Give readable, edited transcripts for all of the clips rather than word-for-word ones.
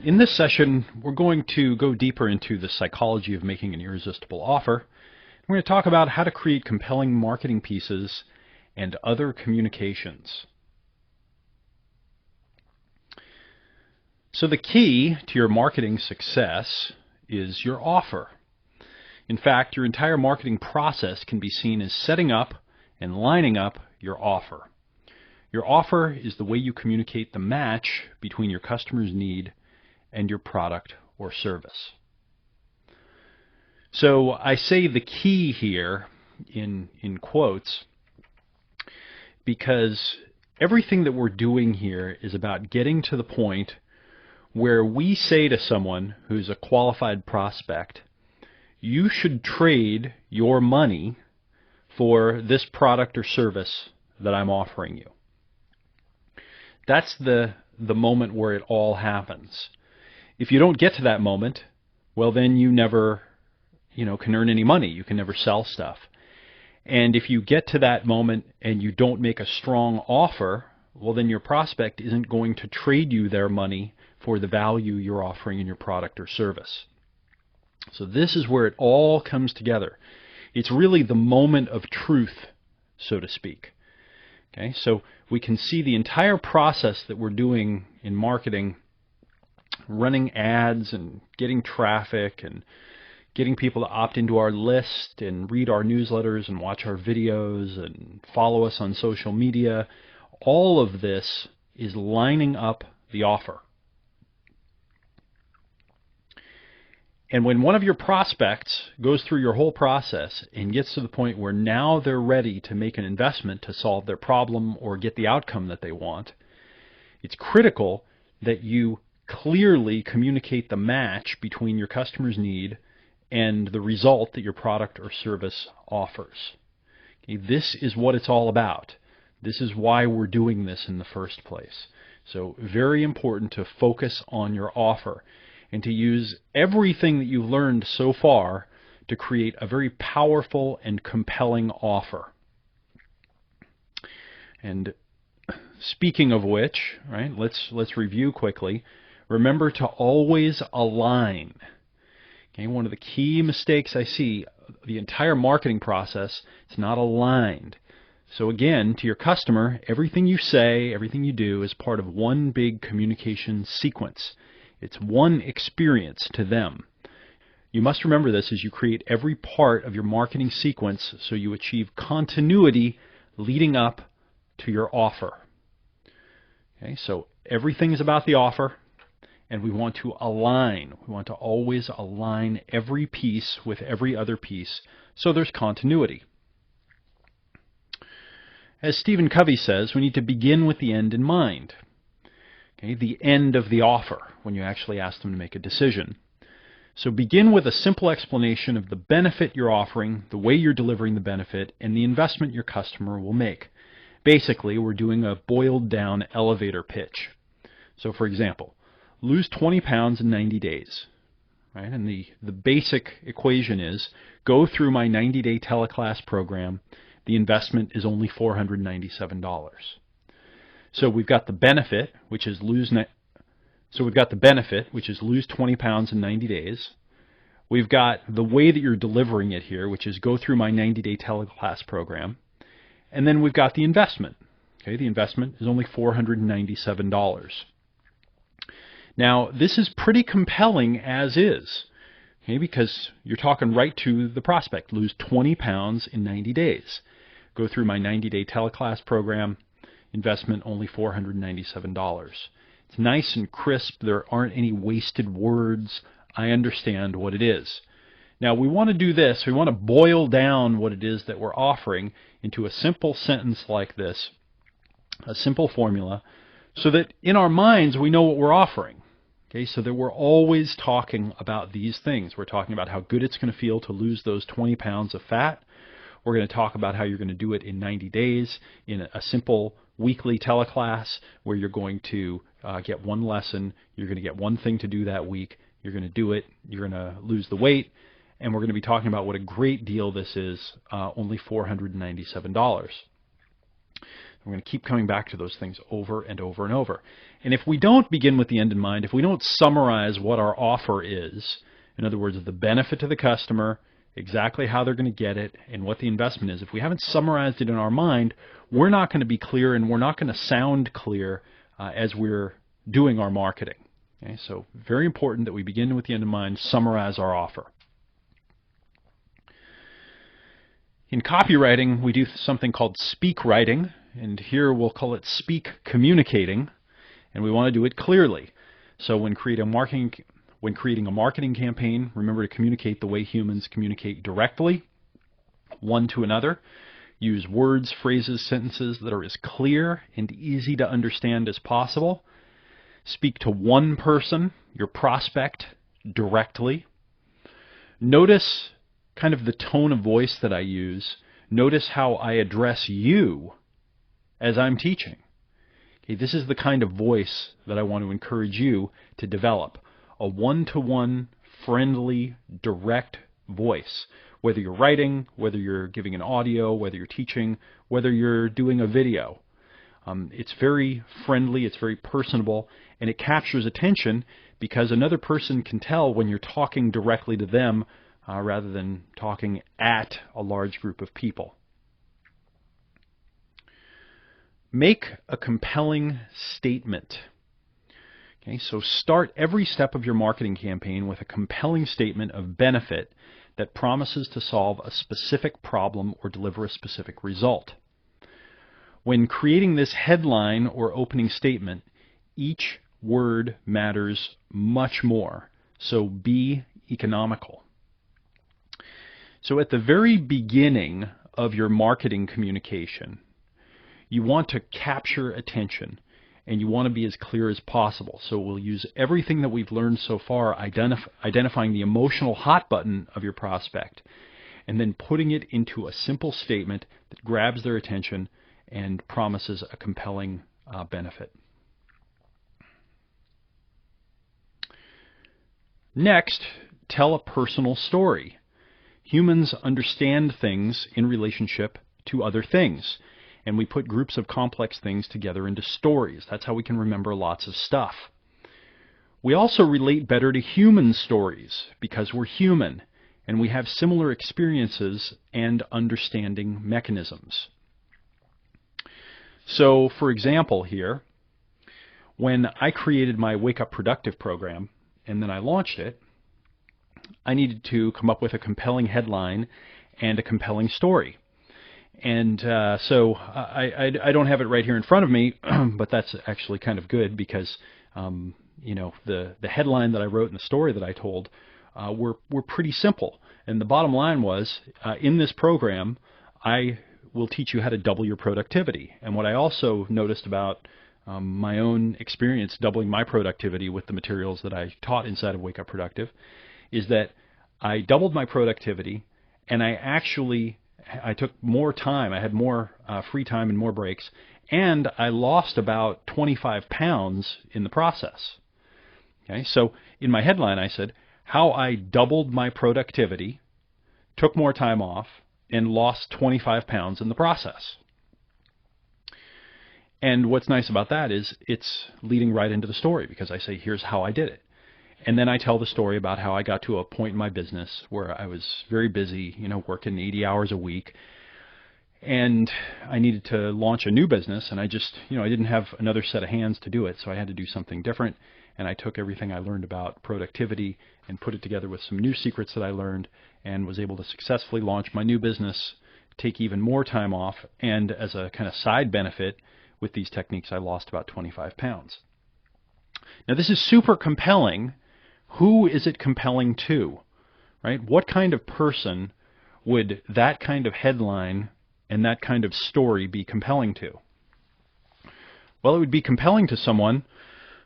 In this session, we're going to go deeper into the psychology of making an irresistible offer. We're going to talk about how to create compelling marketing pieces and other communications. So the key to your marketing success is your offer. In fact, your entire marketing process can be seen as setting up and lining up your offer. Your offer is the way you communicate the match between your customer's need and your product or service. So I say the key here in quotes because everything that we're doing here is about getting to the point where we say to someone who's a qualified prospect, you should trade your money for this product or service that I'm offering you. That's the moment where it all happens. If you don't get to that moment, well, then you never, can earn any money. You can never sell stuff. And if you get to that moment and you don't make a strong offer, well, then your prospect isn't going to trade you their money for the value you're offering in your product or service. So this is where it all comes together. It's really the moment of truth, so to speak. Okay, so we can see the entire process that we're doing in marketing, running ads and getting traffic and getting people to opt into our list and read our newsletters and watch our videos and follow us on social media. All of this is lining up the offer. And when one of your prospects goes through your whole process and gets to the point where now they're ready to make an investment to solve their problem or get the outcome that they want, it's critical that you clearly communicate the match between your customer's need and the result that your product or service offers. Okay, this is what it's all about. This is why we're doing this in the first place. So very important to focus on your offer and to use everything that you've learned so far to create a very powerful and compelling offer. And speaking of which, right, let's review quickly. Remember to always align. Okay, one of the key mistakes I see, the entire marketing process, it's not aligned. So again, to your customer, everything you say, everything you do is part of one big communication sequence. It's one experience to them. You must remember this as you create every part of your marketing sequence so you achieve continuity leading up to your offer. Okay, so everything is about the offer, and we want to align. We want to always align every piece with every other piece so there's continuity. As Stephen Covey says, we need to begin with the end in mind. Okay, the end of the offer when you actually ask them to make a decision. So begin with a simple explanation of the benefit you're offering, the way you're delivering the benefit, and the investment your customer will make. Basically, we're doing a boiled down elevator pitch. So for example, lose 20 pounds in 90 days. Right? And the basic equation is go through my 90-day teleclass program. The investment is only $497. So we've got the benefit, which is lose 20 pounds in 90 days. We've got the way that you're delivering it here, which is go through my 90-day teleclass program. And then we've got the investment. Okay, the investment is only $497. Now, this is pretty compelling as is, okay, because you're talking right to the prospect. Lose 20 pounds in 90 days. Go through my 90-day teleclass program. Investment only $497. It's nice and crisp. There aren't any wasted words. I understand what it is. Now we want to do this. We want to boil down what it is that we're offering into a simple sentence like this, a simple formula, so that in our minds we know what we're offering. Okay, so that we're always talking about these things. We're talking about how good it's going to feel to lose those 20 pounds of fat. We're going to talk about how you're going to do it in 90 days in a simple weekly teleclass where you're going to get one lesson. You're going to get one thing to do that week. You're going to do it. You're going to lose the weight. And we're going to be talking about what a great deal this is, only $497. We're going to keep coming back to those things over and over and over. And if we don't begin with the end in mind, if we don't summarize what our offer is, in other words, the benefit to the customer, exactly how they're going to get it, and what the investment is, if we haven't summarized it in our mind, we're not going to be clear, and we're not going to sound clear as we're doing our marketing. Okay, so very important that we begin with the end in mind, summarize our offer. In copywriting, we do something called speak writing, and here we'll call it speak communicating, and we want to do it clearly. So when creating a marketing campaign, remember to communicate the way humans communicate directly, one to another. Use words, phrases, sentences that are as clear and easy to understand as possible. Speak to one person, your prospect, directly. Notice kind of the tone of voice that I use. Notice how I address you as I'm teaching. Okay, this is the kind of voice that I want to encourage you to develop. A one-to-one, friendly, direct voice. Whether you're writing, whether you're giving an audio, whether you're teaching, whether you're doing a video. It's very friendly, it's very personable, and it captures attention because another person can tell when you're talking directly to them rather than talking at a large group of people. Make a compelling statement. Okay, so start every step of your marketing campaign with a compelling statement of benefit that promises to solve a specific problem or deliver a specific result. When creating this headline or opening statement, each word matters much more, so be economical. So at the very beginning of your marketing communication, you want to capture attention and you want to be as clear as possible. So we'll use everything that we've learned so far, identifying the emotional hot button of your prospect and then putting it into a simple statement that grabs their attention and promises a compelling benefit. Next, tell a personal story. Humans understand things in relationship to other things, and we put groups of complex things together into stories. That's how we can remember lots of stuff. We also relate better to human stories because we're human, and we have similar experiences and understanding mechanisms. So, for example here, when I created my Wake Up Productive program, and then I launched it, I needed to come up with a compelling headline and a compelling story. And so I don't have it right here in front of me, but that's actually kind of good because the headline that I wrote and the story that I told were pretty simple. And the bottom line was, in this program, I will teach you how to double your productivity. And what I also noticed about my own experience doubling my productivity with the materials that I taught inside of Wake Up Productive is that I doubled my productivity, and I took more time. I had more free time and more breaks, and I lost about 25 pounds in the process. Okay, so in my headline I said, how I doubled my productivity, took more time off, and lost 25 pounds in the process. And what's nice about that is it's leading right into the story because I say, here's how I did it. And then I tell the story about how I got to a point in my business where I was very busy, working 80 hours a week. And I needed to launch a new business, and I didn't have another set of hands to do it, so I had to do something different. And I took everything I learned about productivity and put it together with some new secrets that I learned and was able to successfully launch my new business, take even more time off, and as a kind of side benefit with these techniques, I lost about 25 pounds. Now this is super compelling. Who is it compelling to? Right? What kind of person would that kind of headline and that kind of story be compelling to? Well, it would be compelling to someone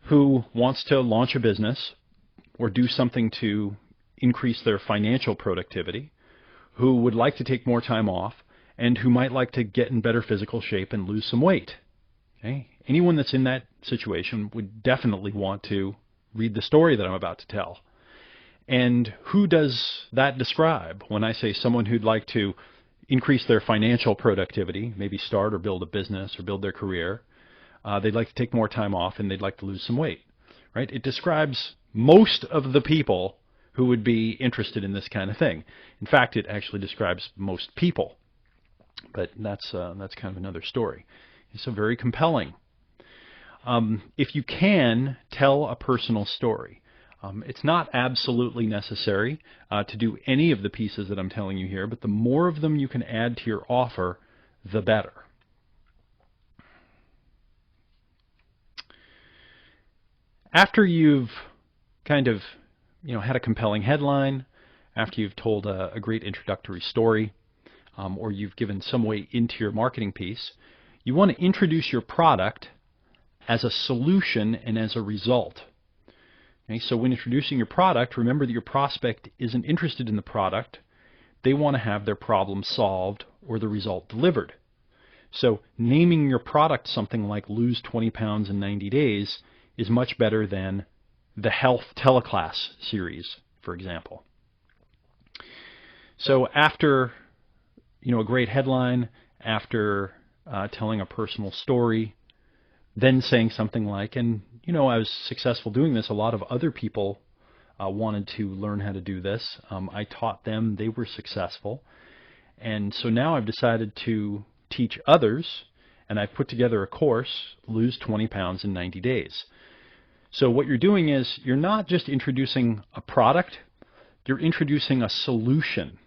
who wants to launch a business or do something to increase their financial productivity, who would like to take more time off, and who might like to get in better physical shape and lose some weight. Okay? Anyone that's in that situation would definitely want to read the story that I'm about to tell. And who does that describe? When I say someone who'd like to increase their financial productivity, maybe start or build a business or build their career. They'd like to take more time off, and they'd like to lose some weight. Right? It describes most of the people who would be interested in this kind of thing. In fact, it actually describes most people. But that's kind of another story. It's so very compelling. If you can, tell a personal story. It's not absolutely necessary to do any of the pieces that I'm telling you here, but the more of them you can add to your offer, the better. After you've kind of had a compelling headline, after you've told a great introductory story, or you've given some way into your marketing piece, you want to introduce your product as a solution and as a result. Okay, so when introducing your product, remember that your prospect isn't interested in the product. They want to have their problem solved or the result delivered. So naming your product something like Lose 20 Pounds in 90 Days is much better than the Health Teleclass series, for example. So after a great headline, after telling a personal story, then saying something like, and I was successful doing this. A lot of other people wanted to learn how to do this. I taught them. They were successful. And so now I've decided to teach others, and I've put together a course, Lose 20 Pounds in 90 Days. So what you're doing is you're not just introducing a product, you're introducing a solution.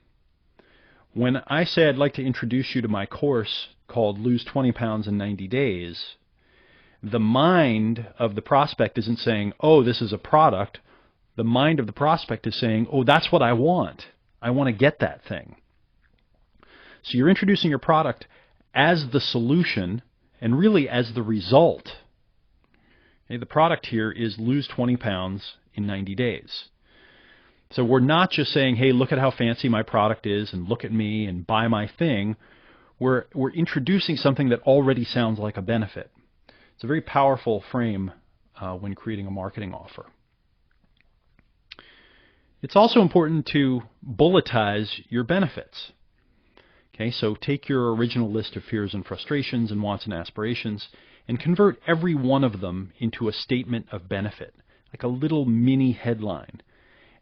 When I say I'd like to introduce you to my course called Lose 20 Pounds in 90 Days, the mind of the prospect isn't saying, oh, this is a product. The mind of the prospect is saying, oh, that's what I want. I want to get that thing. So you're introducing your product as the solution and really as the result. Okay, the product here is Lose 20 Pounds in 90 Days. So we're not just saying, hey, look at how fancy my product is and look at me and buy my thing. We're introducing something that already sounds like a benefit. It's a very powerful frame when creating a marketing offer. It's also important to bulletize your benefits. Okay, so take your original list of fears and frustrations and wants and aspirations and convert every one of them into a statement of benefit, like a little mini headline.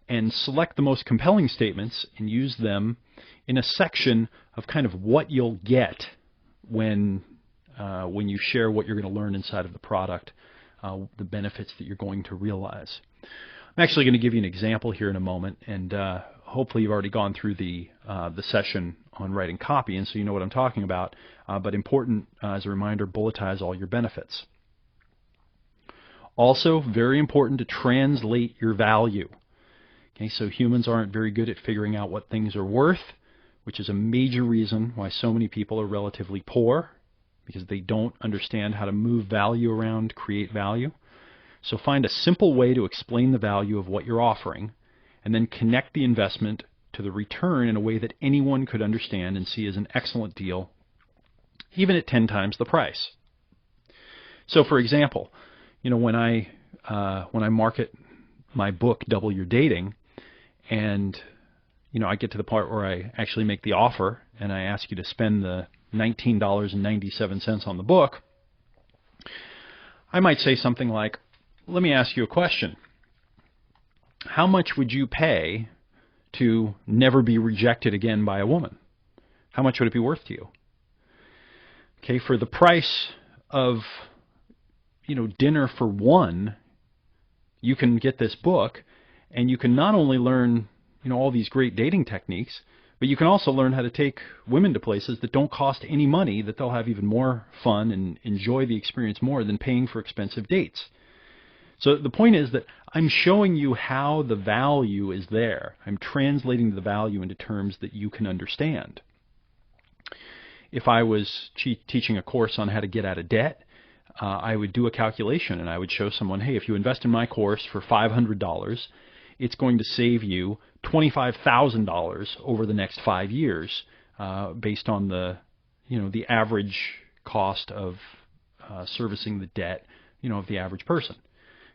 And select the most compelling statements and use them in a section of kind of what you'll get when you share what you're going to learn inside of the product, the benefits that you're going to realize. I'm actually going to give you an example here in a moment, and hopefully you've already gone through the session on writing copy, and so you know what I'm talking about. But important, as a reminder, bulletize all your benefits. Also, very important to translate your value. Okay, so humans aren't very good at figuring out what things are worth, which is a major reason why so many people are relatively poor, because they don't understand how to move value around, create value. So find a simple way to explain the value of what you're offering, and then connect the investment to the return in a way that anyone could understand and see as an excellent deal, even at 10 times the price. So for example, when I market my book, Double Your Dating, and I get to the part where I actually make the offer and I ask you to spend the $19.97 on the book, I might say something like, let me ask you a question. How much would you pay to never be rejected again by a woman? How much would it be worth to you? Okay, for the price of dinner for one, you can get this book, and you can not only learn all these great dating techniques, but you can also learn how to take women to places that don't cost any money, that they'll have even more fun and enjoy the experience more than paying for expensive dates. So the point is that I'm showing you how the value is there. I'm translating the value into terms that you can understand. If I was teaching a course on how to get out of debt, I would do a calculation and I would show someone, hey, if you invest in my course for $500, it's going to save you $25,000 over the next 5 years, based on the average cost of servicing the debt, of the average person.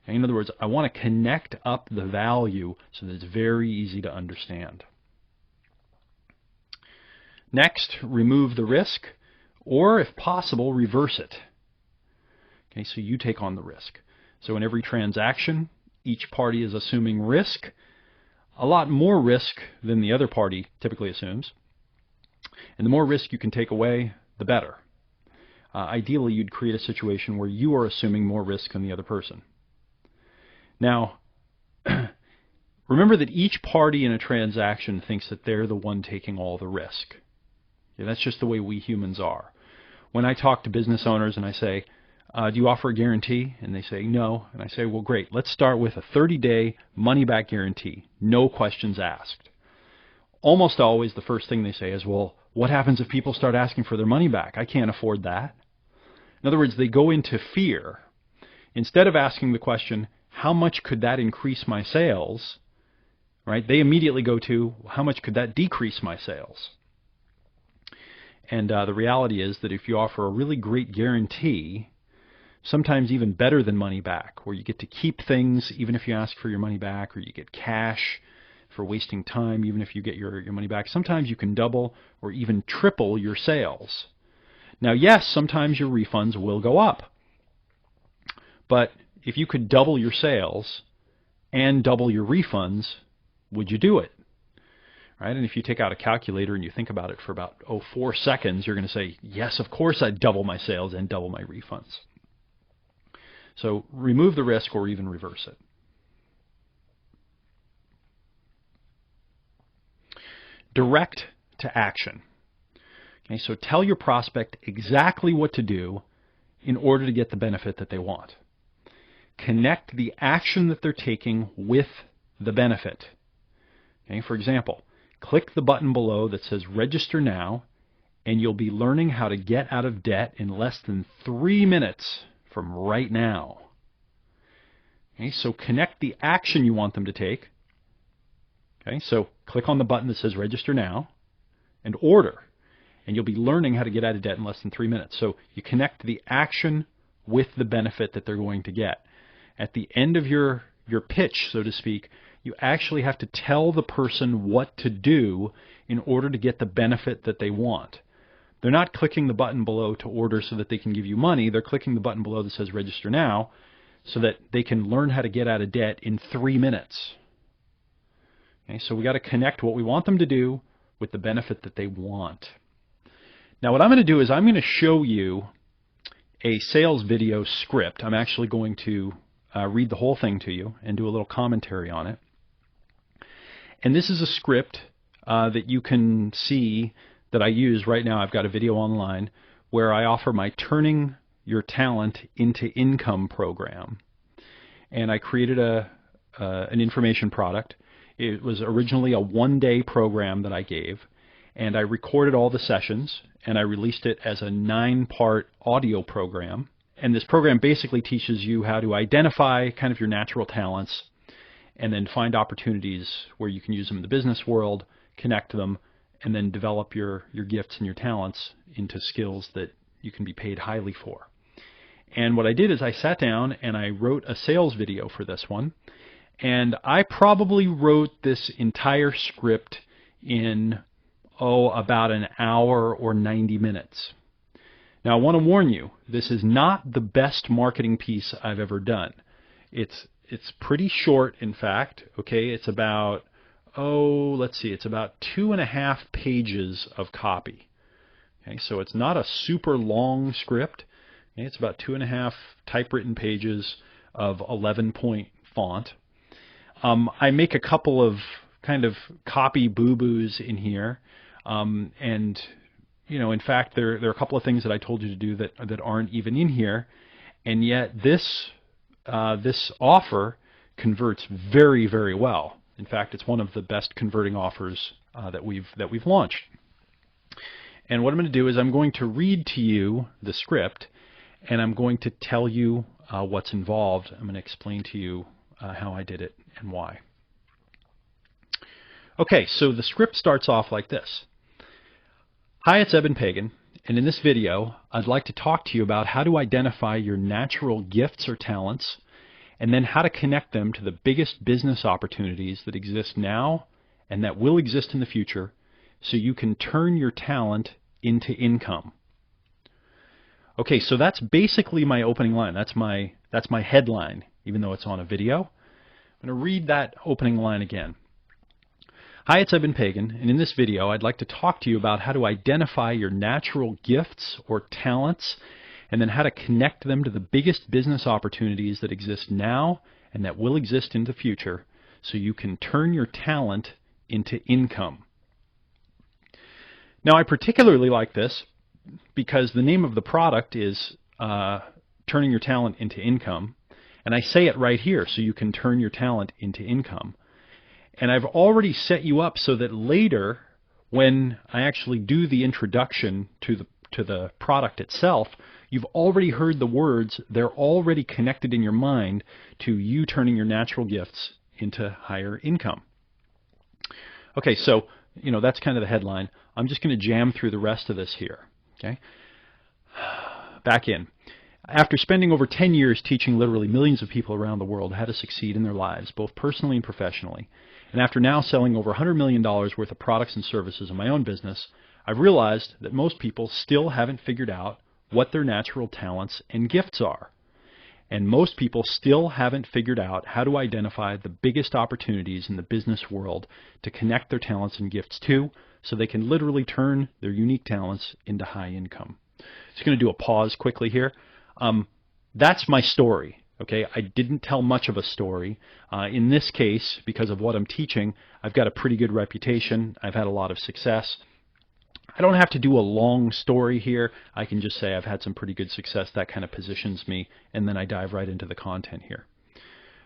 Okay? In other words, I want to connect up the value so that it's very easy to understand. Next, remove the risk, or if possible, reverse it. Okay, so you take on the risk. So in every transaction, each party is assuming risk, a lot more risk than the other party typically assumes. And the more risk you can take away, the better. Ideally, you'd create a situation where you are assuming more risk than the other person. Now, remember that each party in a transaction thinks that they're the one taking all the risk. Yeah, that's just the way we humans are. When I talk to business owners and I say, do you offer a guarantee? And they say, no. And I say, well, great. Let's start with a 30-day money-back guarantee. No questions asked. Almost always the first thing they say is, well, what happens if people start asking for their money back? I can't afford that. In other words, they go into fear. Instead of asking the question, how much could that increase my sales? Right? They immediately go to, how much could that decrease my sales? And the reality is that if you offer a really great guarantee, sometimes even better than money back, where you get to keep things even if you ask for your money back, or you get cash for wasting time even if you get your money back, sometimes you can double or even triple your sales. Now, yes, sometimes your refunds will go up. But if you could double your sales and double your refunds, would you do it? Right? And if you take out a calculator and you think about it for about 4 seconds, you're going to say, yes, of course I'd double my sales and double my refunds. So remove the risk or even reverse it. Direct to action. Okay, so tell your prospect exactly what to do in order to get the benefit that they want. Connect the action that they're taking with the benefit. Okay, for example, click the button below that says register now, and you'll be learning how to get out of debt in less than 3 minutes from right now. Okay, so connect the action you want them to take. Okay, so click on the button that says register now and order, and you'll be learning how to get out of debt in less than 3 minutes. So you connect the action with the benefit that they're going to get. At the end of your pitch, so to speak, you actually have to tell the person what to do in order to get the benefit that they want. They're not clicking the button below to order so that they can give you money. They're clicking the button below that says register now so that they can learn how to get out of debt in 3 minutes. Okay, so we got to connect what we want them to do with the benefit that they want. Now what I'm going to do is I'm going to show you a sales video script. I'm actually going to read the whole thing to you and do a little commentary on it. And this is a script that you can see that I use right now. I've got a video online where I offer my Turning Your Talent into Income program. And I created an information product. It was originally a 1-day program that I gave, and I recorded all the sessions, and I released it as a 9-part audio program. And this program basically teaches you how to identify kind of your natural talents and then find opportunities where you can use them in the business world, connect them, and then develop your gifts and your talents into skills that you can be paid highly for. And what I did is I sat down and I wrote a sales video for this one. And I probably wrote this entire script in, about an hour or 90 minutes. Now, I want to warn you, this is not the best marketing piece I've ever done. It's pretty short, in fact. Okay, it's about, it's about 2.5 pages of copy. Okay, so it's not a super long script. Okay, it's about 2.5 typewritten pages of 11-point font. I make a couple of kind of copy boo-boos in here, and in fact, there are a couple of things that I told you to do that aren't even in here, and yet this offer converts very, very well. In fact, it's one of the best converting offers that we've launched. And what I'm going to do is I'm going to read to you the script, and I'm going to tell you what's involved. I'm going to explain to you how I did it and why. Okay, so the script starts off like this. Hi, it's Eben Pagan, and in this video, I'd like to talk to you about how to identify your natural gifts or talents, and then how to connect them to the biggest business opportunities that exist now and that will exist in the future so you can turn your talent into income. Okay, so that's basically my opening line. That's my headline, even though it's on a video. I'm going to read that opening line again. Hi, it's Evan Pagan, and in this video I'd like to talk to you about how to identify your natural gifts or talents, and then how to connect them to the biggest business opportunities that exist now and that will exist in the future, so you can turn your talent into income. Now, I particularly like this because the name of the product is turning your talent into income, and I say it right here, so you can turn your talent into income. And I've already set you up so that later, when I actually do the introduction to the product itself, you've already heard the words. They're already connected in your mind to you turning your natural gifts into higher income. Okay, so that's kind of the headline. I'm just going to jam through the rest of this here. Okay, back in. After spending over 10 years teaching literally millions of people around the world how to succeed in their lives, both personally and professionally, and after now selling over $100 million worth of products and services in my own business, I've realized that most people still haven't figured out what their natural talents and gifts are. And most people still haven't figured out how to identify the biggest opportunities in the business world to connect their talents and gifts to, so they can literally turn their unique talents into high income. Just going to do a pause quickly here. That's my story. Okay, I didn't tell much of a story. In this case, because of what I'm teaching, I've got a pretty good reputation. I've had a lot of success. I don't have to do a long story here. I can just say I've had some pretty good success. That kind of positions me, and then I dive right into the content here.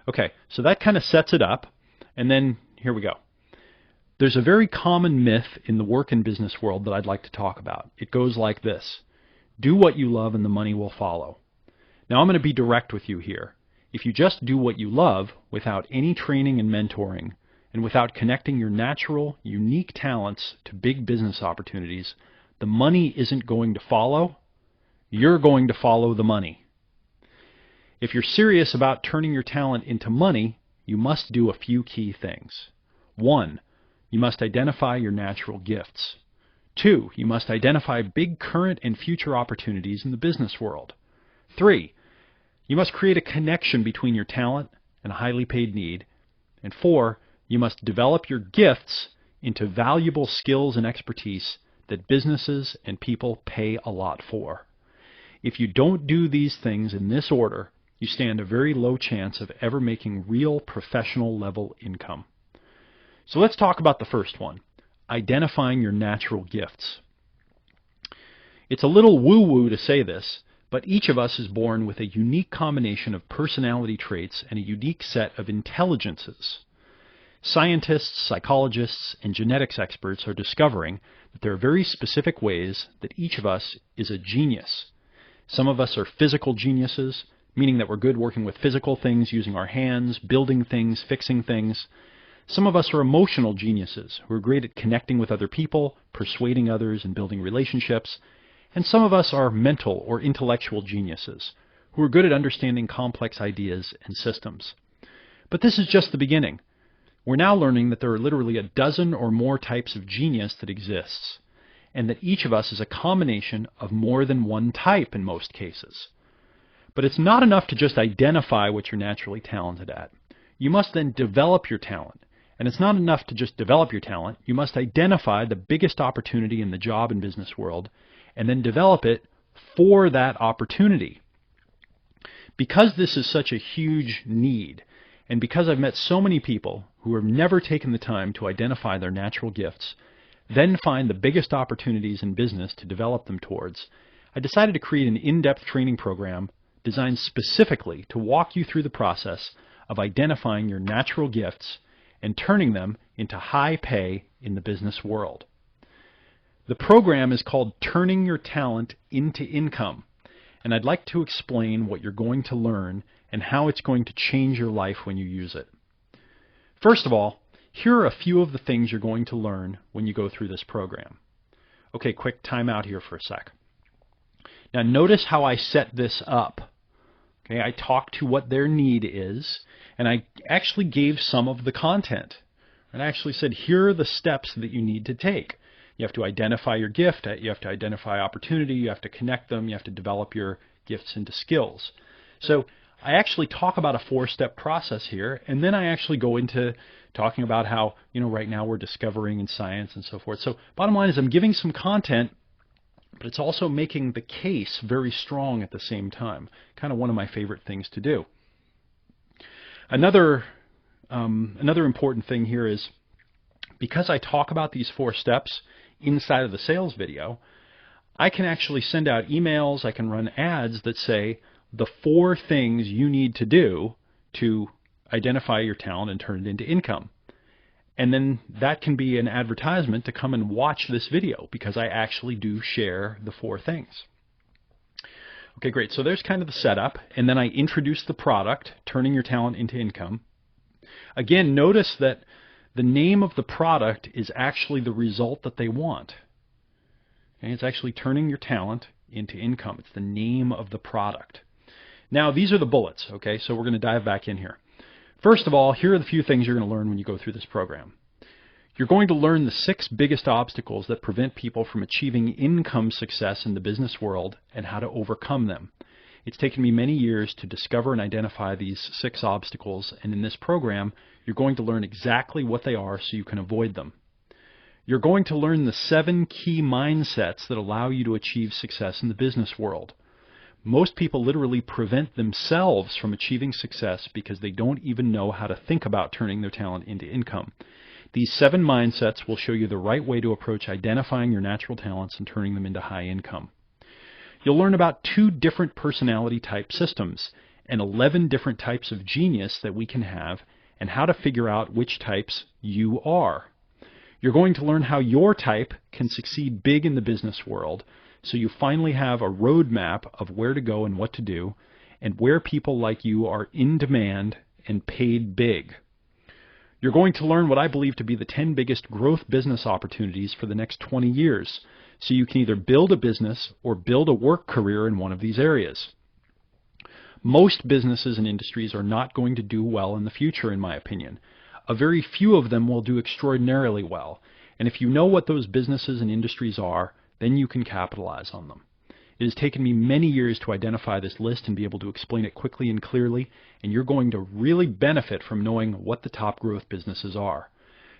Okay, so that kind of sets it up, and then here we go. There's a very common myth in the work and business world that I'd like to talk about. It goes like this: do what you love and the money will follow. Now, I'm going to be direct with you here. If you just do what you love without any training and mentoring, and without connecting your natural, unique talents to big business opportunities, the money isn't going to follow. You're going to follow the money. If you're serious about turning your talent into money, you must do a few key things. 1, you must identify your natural gifts. 2, you must identify big current and future opportunities in the business world. 3, you must create a connection between your talent and a highly paid need. And 4, you must develop your gifts into valuable skills and expertise that businesses and people pay a lot for. If you don't do these things in this order, you stand a very low chance of ever making real professional level income. So let's talk about the first one, identifying your natural gifts. It's a little woo-woo to say this, but each of us is born with a unique combination of personality traits and a unique set of intelligences. Scientists, psychologists, and genetics experts are discovering that there are very specific ways that each of us is a genius. Some of us are physical geniuses, meaning that we're good working with physical things, using our hands, building things, fixing things. Some of us are emotional geniuses who are great at connecting with other people, persuading others, and building relationships. And some of us are mental or intellectual geniuses who are good at understanding complex ideas and systems. But this is just the beginning. We're now learning that there are literally a dozen or more types of genius that exists, and that each of us is a combination of more than one type in most cases. But it's not enough to just identify what you're naturally talented at. You must then develop your talent. And it's not enough to just develop your talent. You must identify the biggest opportunity in the job and business world, and then develop it for that opportunity. Because this is such a huge need, and because I've met so many people who have never taken the time to identify their natural gifts, then find the biggest opportunities in business to develop them towards, I decided to create an in-depth training program designed specifically to walk you through the process of identifying your natural gifts and turning them into high pay in the business world. The program is called Turning Your Talent into Income, and I'd like to explain what you're going to learn and how it's going to change your life when you use it. First of all, here are a few of the things you're going to learn when you go through this program. Okay, quick time out here for a sec. Now notice how I set this up. Okay, I talked to what their need is, and I actually gave some of the content. And I actually said, here are the steps that you need to take. You have to identify your gift, you have to identify opportunity, you have to connect them, you have to develop your gifts into skills. So I actually talk about a 4-step process here, and then I actually go into talking about how, right now we're discovering in science and so forth. So bottom line is I'm giving some content, but it's also making the case very strong at the same time. Kind of one of my favorite things to do. Another important thing here is, because I talk about these 4 steps inside of the sales video, I can actually send out emails, I can run ads that say the 4 things you need to do to identify your talent and turn it into income. And then that can be an advertisement to come and watch this video, because I actually do share the 4 things. Okay, great. So there's kind of the setup, and then I introduce the product, turning your talent into income. Again, notice that the name of the product is actually the result that they want. Okay, it's actually turning your talent into income. It's the name of the product. Now, these are the bullets, okay? So we're going to dive back in here. First of all, here are the few things you're going to learn when you go through this program. You're going to learn the 6 biggest obstacles that prevent people from achieving income success in the business world and how to overcome them. It's taken me many years to discover and identify these 6 obstacles, and in this program, you're going to learn exactly what they are so you can avoid them. You're going to learn the 7 key mindsets that allow you to achieve success in the business world. Most people literally prevent themselves from achieving success because they don't even know how to think about turning their talent into income. These 7 mindsets will show you the right way to approach identifying your natural talents and turning them into high income. You'll learn about 2 different personality type systems and 11 different types of genius that we can have, and how to figure out which types you are. You're going to learn how your type can succeed big in the business world, so you finally have a roadmap of where to go and what to do, and where people like you are in demand and paid big. You're going to learn what I believe to be the 10 biggest growth business opportunities for the next 20 years, so you can either build a business or build a work career in one of these areas. Most businesses and industries are not going to do well in the future, in my opinion. A very few of them will do extraordinarily well, and if you know what those businesses and industries are, then you can capitalize on them. It has taken me many years to identify this list and be able to explain it quickly and clearly, and you're going to really benefit from knowing what the top growth businesses are.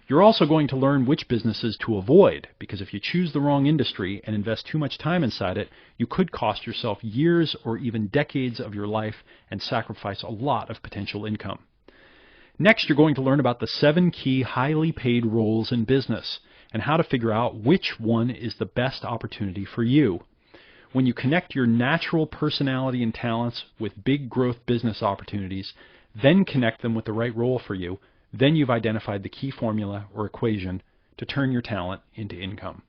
You're also going to learn which businesses to avoid, because if you choose the wrong industry and invest too much time inside it, you could cost yourself years or even decades of your life and sacrifice a lot of potential income. Next, you're going to learn about the 7 key highly paid roles in business and how to figure out which one is the best opportunity for you. When you connect your natural personality and talents with big growth business opportunities, then connect them with the right role for you, then you've identified the key formula or equation to turn your talent into income.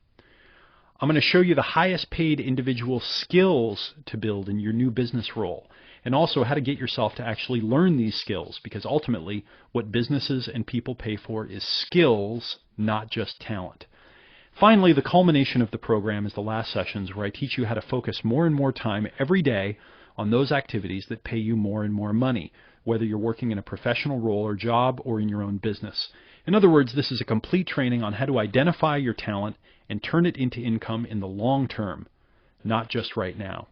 I'm going to show you the highest paid individual skills to build in your new business role, and also how to get yourself to actually learn these skills, because ultimately what businesses and people pay for is skills, not just talent. Finally, the culmination of the program is the last sessions, where I teach you how to focus more and more time every day on those activities that pay you more and more money, whether you're working in a professional role or job or in your own business. In other words, this is a complete training on how to identify your talent and turn it into income in the long term, not just right now.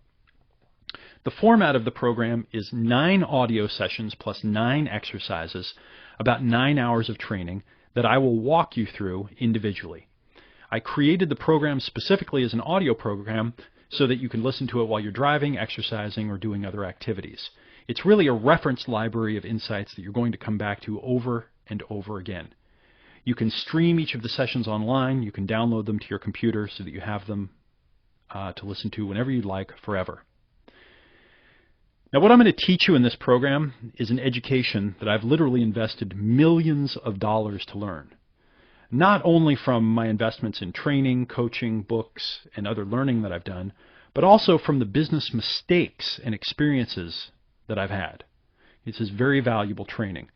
The format of the program is 9 audio sessions plus 9 exercises, about 9 hours of training that I will walk you through individually. I created the program specifically as an audio program so that you can listen to it while you're driving, exercising, or doing other activities. It's really a reference library of insights that you're going to come back to over and over again. You can stream each of the sessions online. You can download them to your computer so that you have them to listen to whenever you'd like, forever. Now, what I'm going to teach you in this program is an education that I've literally invested millions of dollars to learn. Not only from my investments in training, coaching, books, and other learning that I've done, but also from the business mistakes and experiences that I've had. This is very valuable training.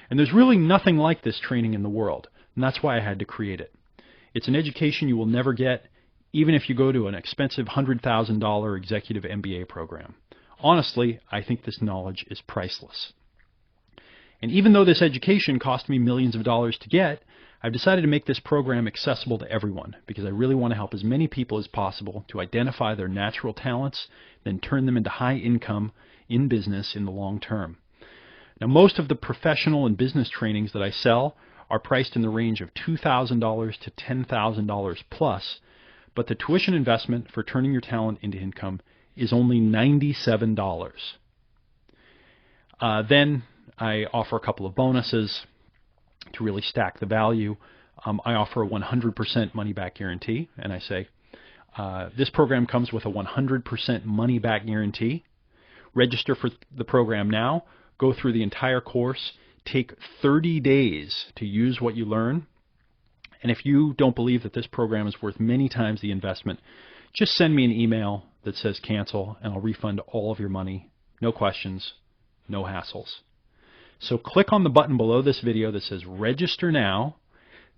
And there's really nothing like this training in the world, and that's why I had to create it. It's an education you will never get, even if you go to an expensive $100,000 executive MBA program. Honestly, I think this knowledge is priceless. And even though this education cost me millions of dollars to get, I've decided to make this program accessible to everyone because I really want to help as many people as possible to identify their natural talents, then turn them into high income in business in the long term. Now, most of the professional and business trainings that I sell are priced in the range of $2,000 to $10,000 plus, but the tuition investment for turning your talent into income is only $97. Then I offer a couple of bonuses to really stack the value. I offer a 100% money-back guarantee, and I say this program comes with a 100% money-back guarantee. Register for the program now. Go through the entire course. Take 30 days to use what you learn. And if you don't believe that this program is worth many times the investment, just send me an email that says cancel, and I'll refund all of your money. No questions, no hassles. So click on the button below this video that says register now,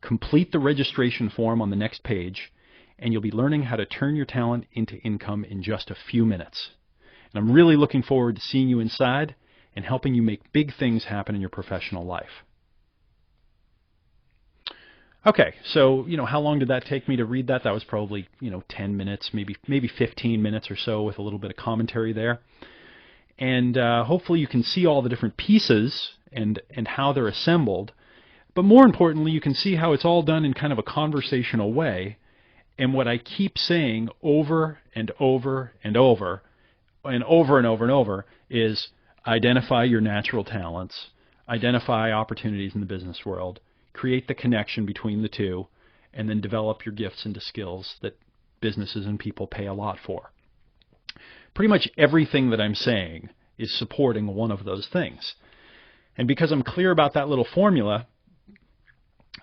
complete the registration form on the next page, and you'll be learning how to turn your talent into income in just a few minutes. And I'm really looking forward to seeing you inside and helping you make big things happen in your professional life. Okay, so how long did that take me to read that? That was probably 10 minutes, maybe 15 minutes or so with a little bit of commentary there. And hopefully you can see all the different pieces and how they're assembled. But more importantly, you can see how it's all done in kind of a conversational way. And what I keep saying over and over and over and over and over and over is identify your natural talents, identify opportunities in the business world, create the connection between the two, and then develop your gifts into skills that businesses and people pay a lot for. Pretty much everything that I'm saying is supporting one of those things. And because I'm clear about that little formula,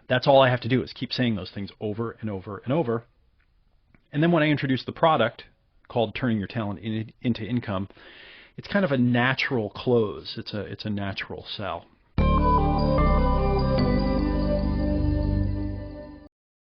that's all I have to do is keep saying those things over and over and over. And then when I introduce the product called Turning Your Talent into Income, it's kind of a natural close. It's a natural sell.